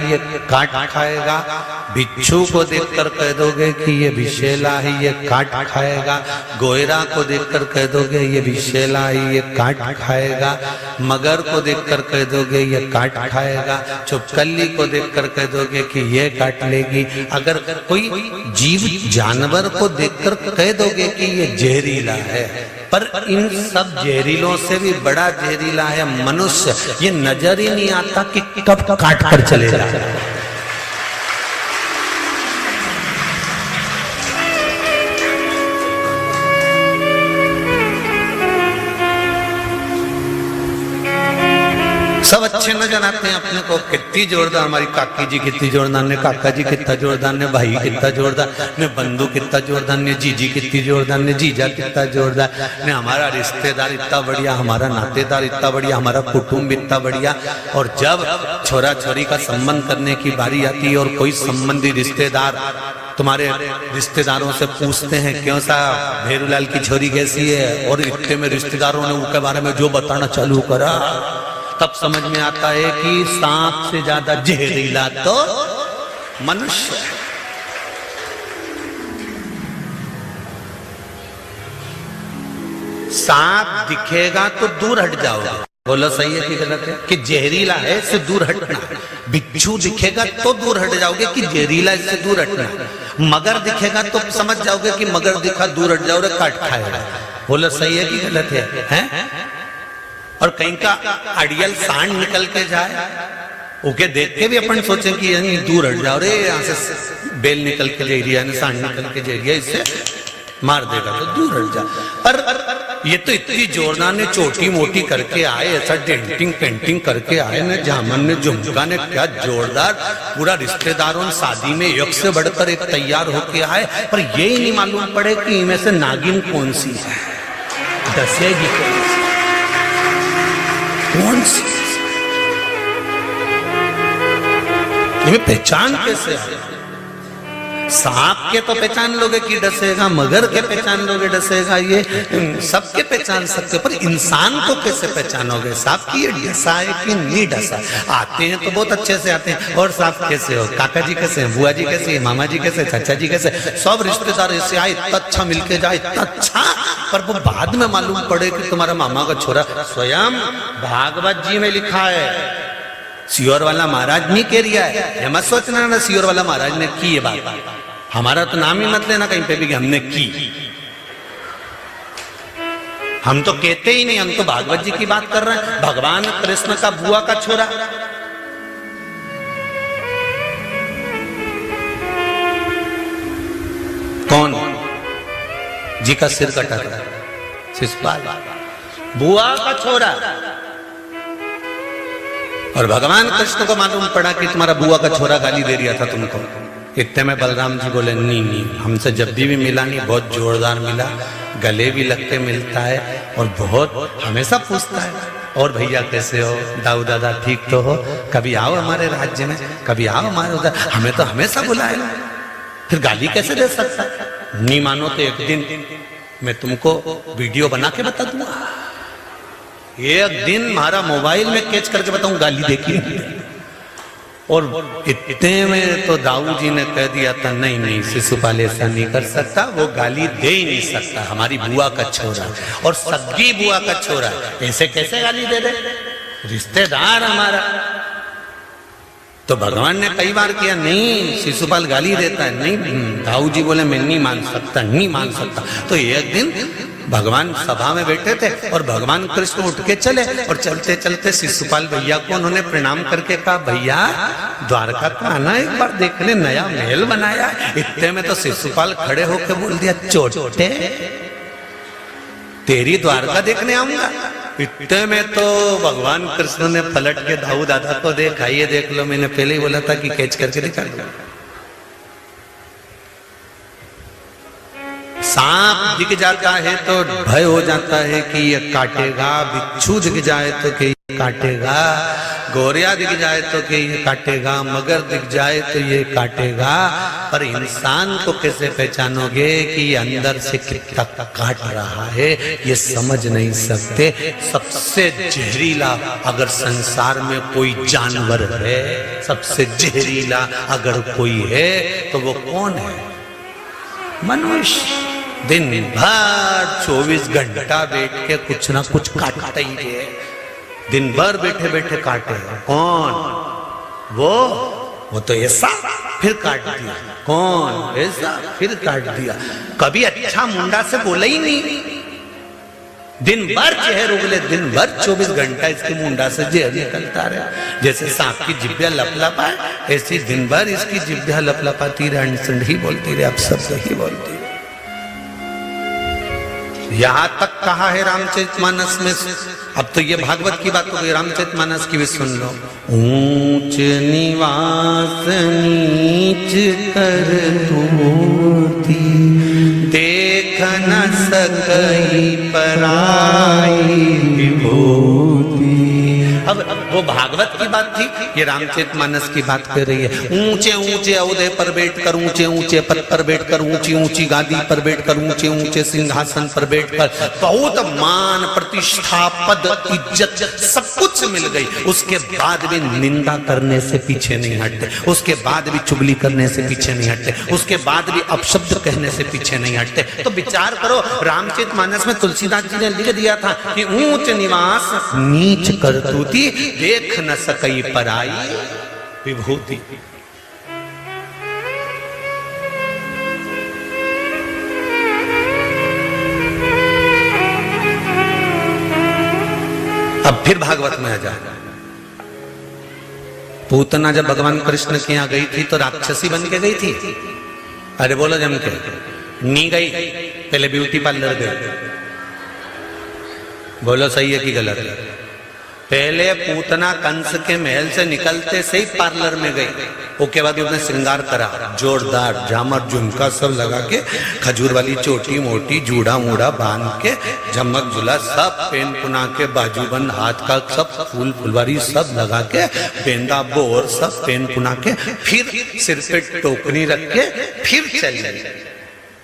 ये काट खाएगा। बिच्छू को देखकर कह दोगे कि ये विषैला है, ये काट खाएगा। गोयरा को देखकर कह दोगे ये विषैला है, ये काट खाएगा। मगर को देखकर कह दोगे ये काट खाएगा। चुपकली को देखकर कह दोगे कि ये काट लेगी। अगर कोई जीव जानवर को देखकर कह दोगे कि ये जहरीला है, पर इन सब जहरीलों से भी बड़ा जहरीला है मनुष्य। ये नजर ही नहीं आता कि कब काट कर चलेगा। सब अच्छे नजर आते हैं अपने को, कितनी जोरदार हमारी काकी जी कितनी जोरदार ने, काका जी कितना जोरदार ने, भाई कितना जोरदार ने, बंधु कितना जोरदार ने, जीजी कितनी जोरदार ने, जीजा कितना जोरदार ने, हमारा रिश्तेदार इतना बढ़िया, हमारा नातेदार इतना बढ़िया, हमारा कुटुंब इतना बढ़िया। और जब छोरा छोरी का संबंध करने की बारी आती है और कोई संबंधी रिश्तेदार तुम्हारे रिश्तेदारों से पूछते हैं क्यों साहब भेरूलाल की छोरी कैसी है, और इतने में रिश्तेदारों ने उनके बारे में जो बताना चालू करा, तब समझ में आता है कि सांप से ज्यादा जहरीला तो मनुष्य। सांप दिखेगा तो दूर हट जाओगे, बोलो सही है कि गलत है? कि जहरीला है इससे दूर हटना। बिच्छू दिखेगा तो दूर हट जाओगे कि जहरीला इससे दूर हटना। मगर दिखेगा तो समझ जाओगे कि मगर दिखा दूर हट जाओगे, काट खाएगा। बोलो सही है कि गलत है? और कहीं का अड़ियल सांड निकल के जाए, ओके देख के भी अपन सोचे कि यानी दूर हट जाओ रे, यहाँ से बेल निकल के ले रही है, सांड निकल के ले रही है, इससे मार देगा तो दूर हट जा। पर ये तो इतनी जोरदार ने छोटी मोटी करके आए, ऐसा डेंटिंग पेंटिंग करके आए ने, जामन ने झुमका ने, क्या जोरदार पूरा रिश्तेदारों शादी में एक से बढ़कर एक तैयार होके आए, पर ये ही नहीं मालूम पड़े कि इनमें से नागिन कौन सी है, दसेगी कौन सी, ये पहचान कैसे है? सांप के तो पहचान लोगे कि डसेगा, मगर के पहचान लोगे डसेगा, ये सबके पहचान सकते, पर इंसान को कैसे पहचानोगे? सांप की ये डसा है कि नहीं डसा? आते हैं तो बहुत अच्छे से आते हैं, और सांप कैसे हो, काका जी कैसे हैं, बुआ जी कैसे हैं, मामा जी कैसे, चाचा जी कैसे, सब रिश्तेदार ऐसे आए, इतना अच्छा मिलके जाए, इतना अच्छा, पर वो बाद में मालूम पड़े कि तुम्हारा मामा का छोरा। स्वयं भागवत जी में लिखा है, सियोर वाला महाराज नहीं कह रिया है, ये मत सोचना ना सियोर वाला महाराज ने की ये बात, हमारा तो नाम ही मत लेना कहीं पे भी कि हमने की। हम तो कहते ही नहीं, हम तो भागवत जी की बात कर रहे हैं। भगवान कृष्ण का बुआ का छोरा, कौन जी का सिर कटा था, शिशुपाल, बुआ का छोरा। और भगवान कृष्ण को मालूम पड़ा कि तुम्हारा बुआ का छोरा गाली दे रहा था तुमको। इतने में बलराम जी बोले नहीं, हमसे जब भी मिला नहीं, बहुत जोरदार मिला, गले भी लगते मिलता है, और बहुत हमेशा पूछता है, और भैया कैसे हो, दाऊ दादा ठीक तो हो, कभी आओ हमारे राज्य में, कभी आओ हमारे उधर, हमें तो हमेशा बुलाएगा, फिर गाली कैसे दे सकता? नहीं मानो तो एक दिन मैं तुमको वीडियो बना के बता दूंगा, एक दिन हमारा मोबाइल में कैच करके बताऊं गाली देखी। और इतने में तो दाऊ जी ने कह दिया था नहीं शिशुपाल ऐसा नहीं कर सकता, वो गाली दे ही नहीं सकता, हमारी बुआ का छोरा और सगी बुआ का छोरा, ऐसे कैसे गाली दे दे, रिश्तेदार हमारा। तो भगवान ने कई बार किया, नहीं शिशुपाल गाली देता है, नहीं दाऊ जी बोले मैं नहीं मान सकता, नहीं मान सकता। तो एक दिन भगवान सभा में बैठे थे और भगवान कृष्ण उठ के चले, और चलते चलते शिशुपाल भैया को उन्होंने प्रणाम करके कहा, भैया द्वारका का आना एक बार देखने, नया महल बनाया। इतने में तो शिशुपाल खड़े होकर बोल दिया, चोटे तेरी द्वारका देखने आऊंगा। इतने में तो भगवान कृष्ण ने पलट के दाऊ दादा को देखा, ये देख लो, मैंने पहले ही बोला था कि कैच करके दिखा दो। सांप दिख जाता है तो भय हो जाता है कि ये काटेगा, बिच्छू दिख जाए तो कि काटेगा, गोरिया दिख जाए तो कि ये काटेगा, मगर दिख जाए तो ये काटेगा, पर इंसान को कैसे पहचानोगे कि ये अंदर से कितना काट रहा है, ये समझ नहीं सकते। सबसे जहरीला अगर संसार में कोई जानवर है, सबसे जहरीला अगर कोई है तो वो कौन है? मनुष्य। दिन भर 24 घंटा बैठ के कुछ ना कुछ काटता ही है, दिन भर बैठे बैठे काटे। कौन? वो तो ऐसा फिर काट दिया, कौन ऐसा फिर काट दिया। कभी अच्छा मुंडा से बोला ही नहीं, दिन भर जहर उगले, दिन भर 24 घंटा इसके मुंडा से जहर निकलता रहे। जैसे सांप की जिब्बिया लपलपाए, ऐसी दिन भर इसकी जिब्बिया लपलपाती रहे, अंड ही बोलती रहे, अब सब सही बोलती रहे। यहां तक कहा है रामचरितमानस में। अब तो ये भागवत की बात हो गई, रामचरितमानस की भी सुन लो। ऊंच निवास नीच कर तूती, देख न सकई पराई विभूति। अब वो भागवत की बात थी, ये रामचरितमानस की बात कर रही है। ऊंचे ऊंचे औहदे पर बैठकर, ऊंचे ऊंचे पद पर बैठकर, ऊंची ऊंची गादी पर बैठकर, ऊंचे ऊंचे सिंहासन पर बैठकर, बहुत मान प्रतिष्ठा पद इज्जत सब कुछ मिल गई, उसके बाद भी निंदा करने से पीछे नहीं हटते, उसके बाद भी चुगली करने से पीछे नहीं हटते, उसके बाद भी अपशब्द कहने से पीछे नहीं हटते। तो विचार करो, रामचरितमानस में तुलसीदास जी ने लिख दिया था कि ऊंच निवास नीच करतूती, देख न सकई पराई विभूति। अब फिर भागवत में आ जाए। पूतना जब भगवान कृष्ण के यहां गई थी तो राक्षसी बन के गई थी। अरे बोलो जम के नहीं गई, पहले ब्यूटी पार्लर गई। बोलो सही है कि गलत है? पहले पूतना कंस के महल से निकलते से ही पार्लर में गई, उसके बाद उसने श्रृंगार करा, जोरदार झामर झुमका सब लगा के, खजूर वाली चोटी मोटी जूड़ा मूड़ा बांध के, झमक झुला सब पेन पुना के, बाजूबंद हाथ का सब फूल फुलवारी सब लगा के, पेंदा बोर सब पेन पुना के, फिर सिर पे टोकरी रख के फिर चल गई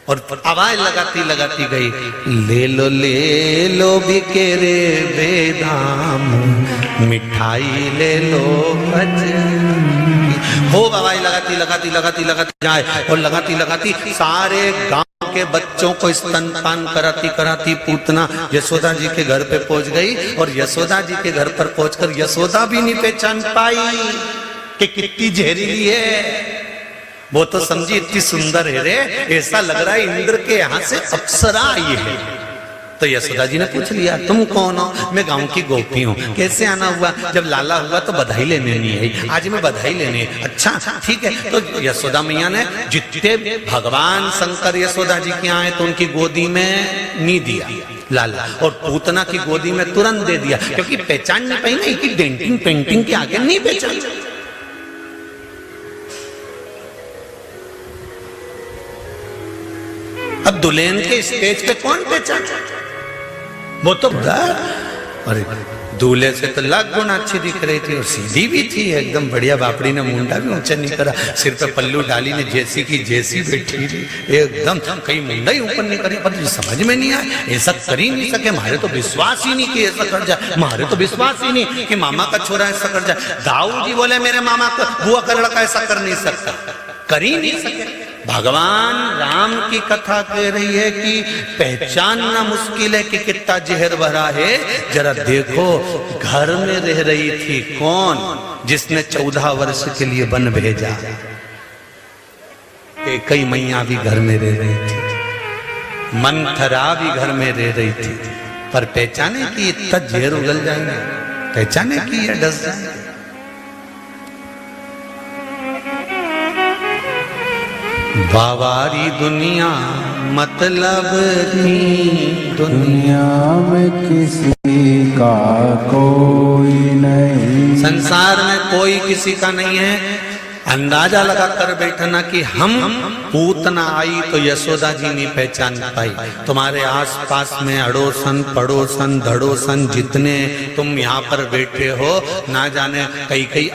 और आवाज लगाती लगाती गई, ले लो बिके रे बेदाम, मिठाई ले लो खूब आवाज लगाती लगाती लगाती लगाती जाए और लगाती लगाती सारे गांव के बच्चों को स्तनपान कराती कराती पूतना यशोदा जी के घर पे पहुंच गई। और यशोदा जी के घर पर पहुंचकर यशोदा भी नहीं पहचान पाई कि कितनी जहरीली है। वो तो समझी इतनी सुंदर है रे, ऐसा लग रहा है इंद्र के यहाँ से अप्सरा आई है। तो यशोदा जी ने पूछ लिया, तुम कौन हो? मैं गांव की गोपी हूँ। कैसे आना हुआ? जब लाला हुआ तो बधाई लेने नहीं आई, आज मैं बधाई लेने। अच्छा ठीक है। तो यशोदा मैया ने जितने भगवान शंकर यशोदा जी के आए तो उनकी गोदी में नहीं दिया लाला, और पूतना की गोदी में तुरंत दे दिया, क्योंकि पहचान नहीं पाई ना कि डेंटिंग पेंटिंग के आगे नहीं पहचान। अब दुल्हन के स्टेज पे कौन पहचान? वो तो अरे दूल्हे से तो लाख गुना अच्छी दिख रही थी और सीधी भी थी एकदम बढ़िया। बापड़ी ने मुंडा भी ऊंचा नहीं करा, सिर पे पल्लू डाली ने जैसी की जैसी बैठी थी एकदम, कहीं मुंडा ही ऊपर नहीं करे। पर समझ में नहीं आया, ऐसा कर ही नहीं सके। हमारे तो विश्वास ही नहीं कि ऐसा कर जाए, हमारे तो विश्वास ही नहीं कि मामा का छोरा ऐसा कर जाए। दाऊ जी बोले मेरे मामा का बुआ का लड़का ऐसा कर नहीं सकता, कर ही नहीं सके। भगवान राम की कथा कह रही है कि पहचानना मुश्किल है कि कितना जहर भरा है। जरा देखो, घर में रह रही थी कौन? जिसने 14 वर्ष के लिए वन भेजा। कई मैया भी घर में रह रही थी, मंथरा भी घर में रह रही थी, पर पहचाने कि इतना जहर उगल जाएंगे, पहचाने कि यह डस जाएंगे। बावारी दुनिया मतलब की दुनिया में किसी का कोई नहीं, संसार में कोई किसी का नहीं है। अंदाजा लगा कर बैठना कि हम पूतना आई तो यशोदा जी नहीं पहचान पाई। तुम्हारे आसपास में अड़ोसन पड़ोसन धड़ोसन जितने तुम यहाँ पर बैठे हो, ना जाने कई कई